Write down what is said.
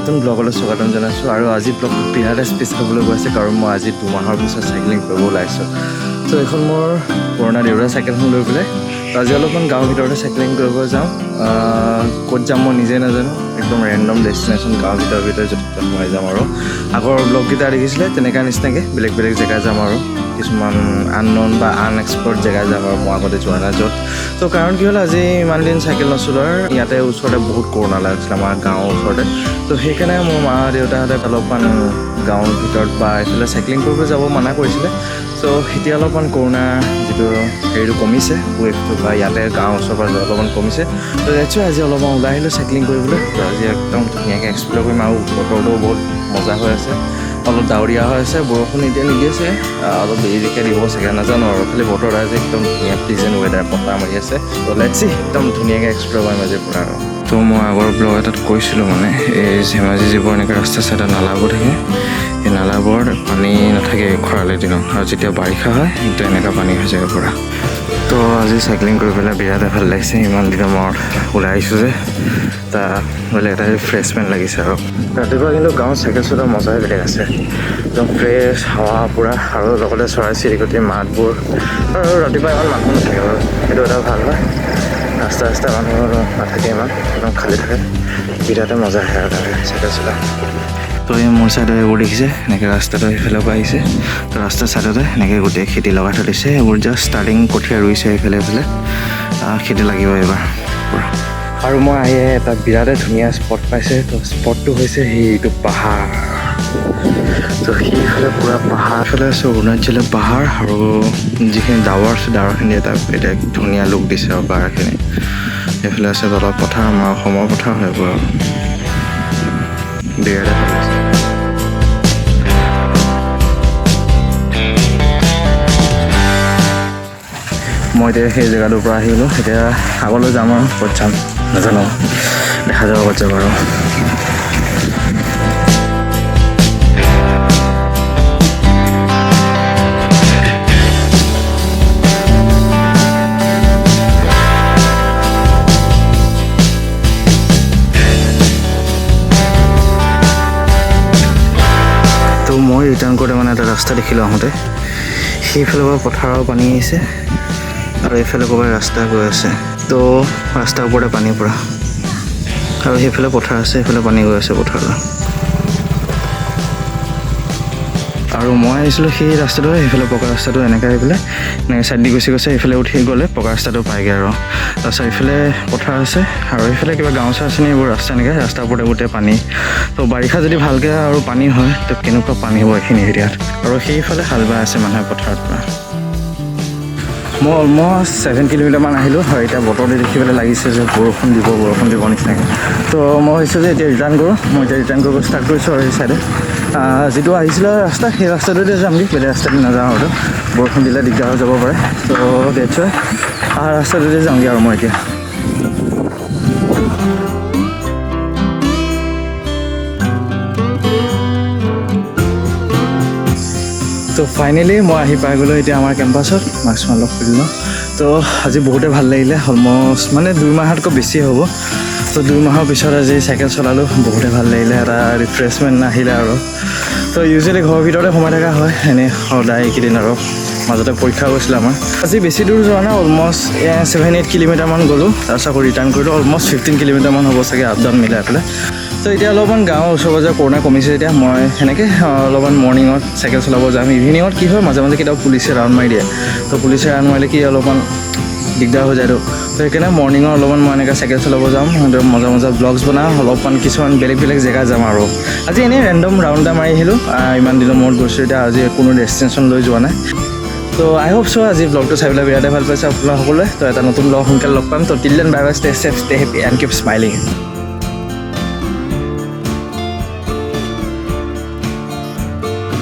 নতুন ব্লগলৈ স্বাগতম জনাইছোঁ আৰু আজি ব্লগটো বিৰাট স্পেচিয়েল হ'বলৈ গৈছে কাৰণ মই আজি 2 মাহৰ পিছত চাইক্লিং কৰিব ওলাইছোঁ। ত' এইখন মোৰ পুৰণা দেউতাৰ চাইকেলখন লৈ পেলাই আজি অলপমান গাঁৱৰ ভিতৰতে চাইক্লিং কৰিব যাওঁ। ক'ত যাম মই নিজে নাজানো, একদম ৰেণ্ডম ডেষ্টিনেশ্যন গাঁৱৰ ভিতৰত য'ত সোমাই যাম আৰু আগৰ ব্লগকেইটা দেখিছিলে তেনেকুৱা নিচিনাকৈ বেলেগ বেলেগ জেগা যাম আৰু কিছুমান আনন'ন বা আনএক্সপ্ল'ৰ্ড জেগা যাম আৰু মই আগতে যোৱা নাই য'ত। ত' কাৰণ কি হ'ল আজি ইমান দিন চাইকেল নচলোৱাৰ ইয়াতে ওচৰতে বহুত কৰোণা লাগিছিলে আমাৰ গাঁৱৰ ওচৰতে। ত' সেইকাৰণে মোৰ মা দেউতাহঁতে অলপমান গাঁৱৰ ভিতৰত বা এইফালে চাইক্লিং কৰিব যাব মানা কৰিছিলে। চ' এতিয়া অলপমান কৰোণা যিটো হেৰিটো কমিছে, ৱেভটো বা ইয়াতে গাঁৱৰ ওচৰৰ পৰা অলপমান কমিছে। ত' নিশ্চয় আজি অলপমান ওলাই আহিলোঁ চাইক্লিং কৰিবলৈ। ত' আজি একদম ধুনীয়াকৈ এক্সপ্ল'ৰ কৰিম আৰু বতৰটো বহুত মজা হৈ আছে, অলপ ডাৱৰীয়া হৈ আছে, বৰষুণ এতিয়া নিদিয়ে চাগে, অলপ দেৰিকৈ দিব চাগে নাজানো আৰু খালি বতৰ আজি একদম ধুনীয়া প্লিজেণ্ট ৱেডাৰ বতাহ মাৰি আছে। ত' লেটছ চি একদম ধুনীয়াকৈ এক্সপ্ল'ৰ কৰিম আজিৰ পৰা আৰু। ত' মই আগৰ ব্লগ এটাত কৈছিলোঁ মানে এই ধেমাজি যিবোৰ এনেকৈ ৰাস্তা চাইডত নালাবোৰ থাকে, এই নালাবোৰত পানী নাথাকে খৰালি দিনত, আৰু যেতিয়া বাৰিষা হয় একদম এনেকুৱা পানী হৈ যায় পৰা। তো আজি চাইক্লিং কৰি পেলাই বিৰাট ভাল লাগিছে, ইমান দিনৰ মূৰত ওলাই আহিছোঁ যে বোলে এটা ৰিফ্ৰেছমেণ্ট লাগিছে আৰু ৰাতিপুৱা কিন্তু গাঁৱত চাইকেল চলোৱাৰ মজাই বেলেগ আছে, একদম ফ্ৰেছ হাৱা পূৰা আৰু লগতে চৰাই চিৰিকটিৰ মাতবোৰ, আৰু ৰাতিপুৱা ইমান মানুহ নাথাকে বাৰু সেইটো এটা ভাল হয়, ৰাস্তা মানুহ নাথাকে ইমান, একদম খালী থাকে, বিৰাটে মজা আহে আৰু চাইকেল চলাই। তো এই মোৰ ছাইডত এইবোৰ দেখিছে এনেকৈ ৰাস্তাটো সেইফালৰ পৰা আহিছে, তো ৰাস্তাৰ ছাইডতে এনেকৈ গোটেই খেতি লগাই থৈ দিছে, এইবোৰ জাষ্ট ষ্টাৰ্টিং কঠীয়া ৰুইছে এইফালে খেতি লাগিব এইবাৰ পূৰা। আৰু মই আহি এটা বিৰাটেই ধুনীয়া স্পট পাইছে, তো স্পটটো হৈছে সেইটো পাহাৰ। তো সেইফালে পূৰা পাহাৰ ফালে আছে অৰুণাচলৰ পাহাৰ, আৰু যিখিনি ডাৱৰ আছে ডাৱৰখিনি এটা ধুনীয়া লুক দিছে আৰু পাহাৰখিনি। সেইফালে আছে তলত পথাৰ, আমাৰ অসমৰ পথাৰ হয় পূৰা বিৰাটে ভাল লাগিছে। মই এতিয়া সেই জেগাটোৰ পৰা আহিলোঁ, এতিয়া আগলৈ যাম আৰু ক'ত যাম নাজানো, দেখা যাব ক'ত যাম আৰু। তো মই ৰিটাৰ্ণ কৰোঁতে মানে এটা ৰাস্তা দেখিলোঁ আহোঁতে, সেইফালৰ পৰা পথাৰৰ পানী আহিছে আৰু এইফালে ক'ৰবাত ৰাস্তা গৈ আছে, তো ৰাস্তাৰ ওপৰতে পানী পূৰা, আৰু সেইফালে পথাৰ আছে, সেইফালে পানী গৈ আছে পথাৰলৈ। আৰু মই আহিছিলোঁ সেই ৰাস্তাটো, সেইফালে পকা ৰাস্তাটো এনেকৈ আহি পেলাই এনেকৈ ছাইড দি গুচি গৈছে, সেইফালে উঠি গ'লে পকা ৰাস্তাটো পায়গৈ আৰু তাৰপিছত এইফালে পথাৰ আছে, আৰু এইফালে কিবা গাঁও চাওঁ আছে নি এইবোৰ ৰাস্তা এনেকৈ, ৰাস্তাৰ ওপৰতে গোটেই পানী। তো বাৰিষা যদি ভালকৈ আৰু পানী হয় তো কেনেকুৱা পানী হ'ব এইখিনি এৰিয়াত, আৰু সেইফালে হাল বাই আছে মানুহে পথাৰত পৰা। মই অলমষ্ট 7 কিলোমিটাৰমান আহিলোঁ, আৰু এতিয়া বতৰটো দেখি পেলাই লাগিছে যে বৰষুণ দিব নিচিনাকৈ। তো মই ভাবিছোঁ যে এতিয়া ৰিটাৰ্ণ কৰোঁ, মই এতিয়া ৰিটাৰ্ণ কৰিব ষ্টাৰ্ট কৰিছোঁ আৰু এই চাইডে যিটো আহিছিলে ৰাস্তা সেই ৰাস্তাটোতে যামগৈ, বেলেগ ৰাস্তাটো নাযাওঁ আৰু বৰষুণ দিলে দিগদাৰ হৈ যাব পাৰে। তো ডেটছ হয় অহা ৰাস্তাটোতে যামগৈ আৰু মই এতিয়া। তো ফাইনেলি মই আহি পাই গ'লোঁ এতিয়া আমাৰ কেম্পাছত, মাস্ক লগ কৰিলোঁ। তো আজি বহুতে ভাল লাগিলে, অলমষ্ট মানে 2 মাহতকৈ বেছি হ'ব। তো 2 মাহৰ পিছত আজি চাইকেল চলালোঁ, বহুতে ভাল লাগিলে, এটা ৰিফ্ৰেছমেণ্ট আহিলে আৰু। তো ইউজুৱেলি ঘৰৰ ভিতৰতে সোমাই থকা হয় এনেই সদায় এইকেইদিন, আৰু মাজতে পৰীক্ষা গৈছিলে আমাৰ। আজি বেছি দূৰ যোৱা নাই, অলমষ্ট 7-8 কিলোমিটাৰমান গ'লোঁ, তাৰপিছত আকৌ ৰিটাৰ্ণ কৰিলোঁ, অলমষ্ট 15 কিলোমিটাৰমান হ'ব চাগে আপ ডাউন মিলাই পেলাই। তো এতিয়া অলপমান গাঁৱৰ ওচৰ পাজৰে কৰোণা কমিছে, এতিয়া মই সেনেকৈ অলপমান মৰ্ণিঙত চাইকেল চলাব যাম। ইভিনিঙত কি হয় মাজে মাজে কেতিয়াবা পুলিচে ৰাউণ্ড মাৰি দিয়ে, তো পুলিচে ৰাউণ্ড মাৰিলে কি অলপমান দিগদাৰ হৈ যায়তো, তো সেইকাৰণে মৰ্ণিঙত অলপমান মই এনেকৈ চাইকেল চলাব যাম, মজা ব্লগছ বনাওঁ, অলপমান কিছুমান বেলেগ জেগা যাম আৰু। আজি এনেই ৰেণ্ডম ৰাউণ্ড এটা মাৰি আহিলোঁ, ইমান দিনৰ মূৰত গৈছোঁ, এতিয়া আজি কোনো ডেষ্টিনেশ্যন লৈ যোৱা নাই। তো আই হোপ চ' আজি ব্লগটো চাই পেলাই বিৰাটে ভাল পাইছে আপোনালোক সকলোৱে। তো এটা নতুন ব্লগ সোনকালে লগ পাম। তো till then bye bye, stay safe, stay happy and keep smiling.